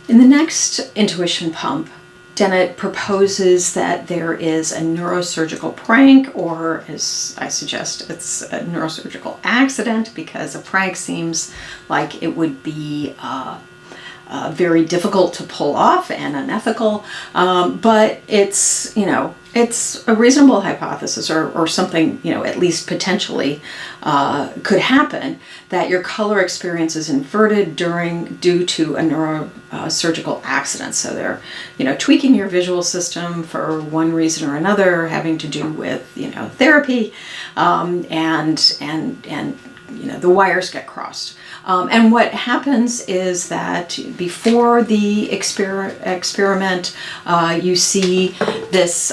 In the next intuition pump, Dennett proposes that there is a neurosurgical prank, or as I suggest, it's a neurosurgical accident, because a prank seems like it would be very difficult to pull off and unethical, but it's, it's a reasonable hypothesis, or something, at least potentially could happen, that your color experience is inverted due to a neurosurgical accident. So they're, tweaking your visual system for one reason or another, having to do with, therapy, and the wires get crossed. And what happens is that before the experiment, you see this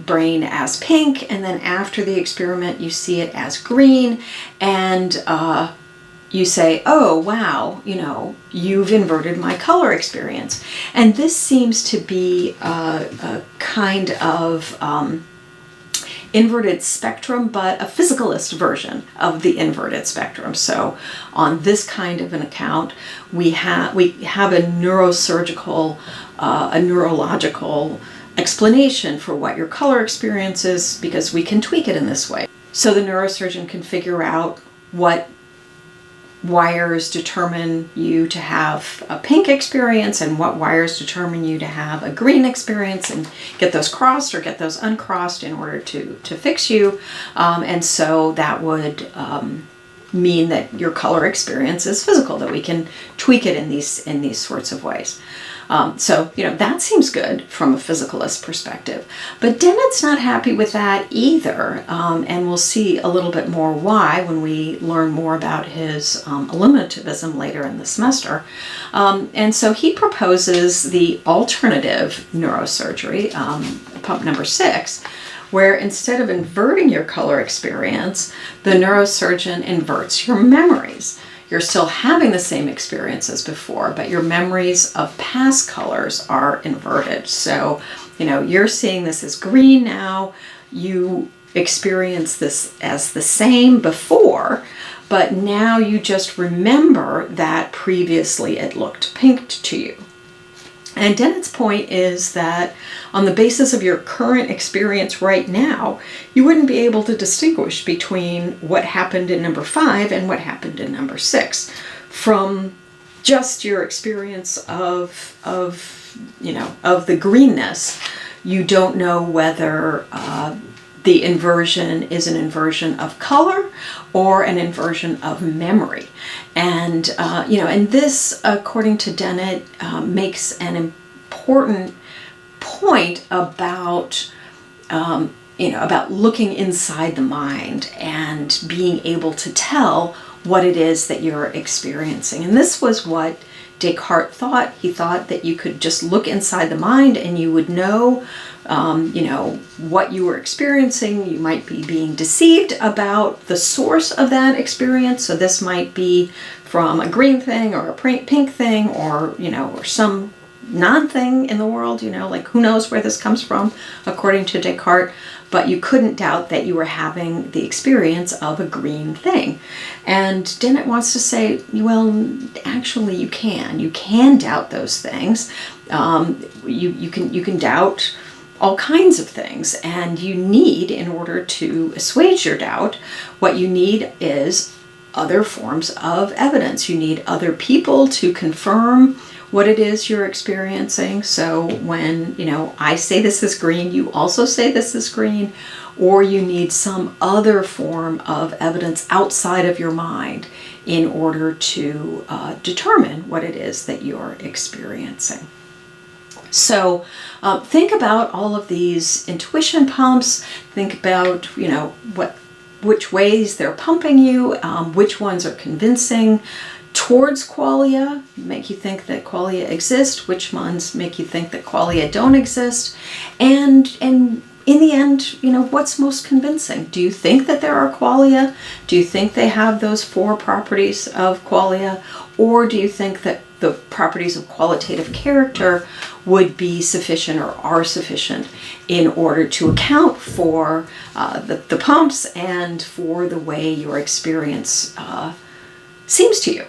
brain as pink, and then after the experiment, you see it as green, and you say, oh, wow, you've inverted my color experience. And this seems to be a kind of inverted spectrum, but a physicalist version of the inverted spectrum. So on this kind of an account, we have a neurosurgical, a neurological explanation for what your color experience is, because we can tweak it in this way. So the neurosurgeon can figure out what wires determine you to have a pink experience and what wires determine you to have a green experience, and get those crossed or get those uncrossed in order to fix you. And so that would mean that your color experience is physical, that we can tweak it in these sorts of ways. So, that seems good from a physicalist perspective. But Dennett's not happy with that either, and we'll see a little bit more why when we learn more about his eliminativism later in the semester. And so he proposes the alternative neurosurgery, pump number 6, where instead of inverting your color experience, the neurosurgeon inverts your memories. You're still having the same experience as before, but your memories of past colors are inverted. So, you're seeing this as green now. You experience this as the same before, but now you just remember that previously it looked pink to you. And Dennett's point is that on the basis of your current experience right now, you wouldn't be able to distinguish between what happened in number 5 and what happened in number 6 from just your experience of the greenness. You don't know whether the inversion is an inversion of color or an inversion of memory. And, and this, according to Dennett, makes an important point about, about looking inside the mind and being able to tell what it is that you're experiencing. And this was what Descartes thought. He thought that you could just look inside the mind and you would know, what you were experiencing. You might be being deceived about the source of that experience. So this might be from a green thing or a pink thing, or, or some non-thing in the world, like who knows where this comes from, according to Descartes. But you couldn't doubt that you were having the experience of a green thing. And Dennett wants to say, well, actually you can doubt those things. You can doubt all kinds of things, and you need, in order to assuage your doubt, what you need is other forms of evidence. You need other people to confirm what it is you're experiencing. So when, I say this is green, you also say this is green, or you need some other form of evidence outside of your mind in order to determine what it is that you're experiencing. So think about all of these intuition pumps. Think about, which ways they're pumping you, which ones are convincing towards qualia, make you think that qualia exist, which ones make you think that qualia don't exist, and in the end, what's most convincing? Do you think that there are qualia? Do you think they have those 4 properties of qualia? Or do you think that the properties of qualitative character would be sufficient or are sufficient in order to account for the pumps and for the way your experience seems to you?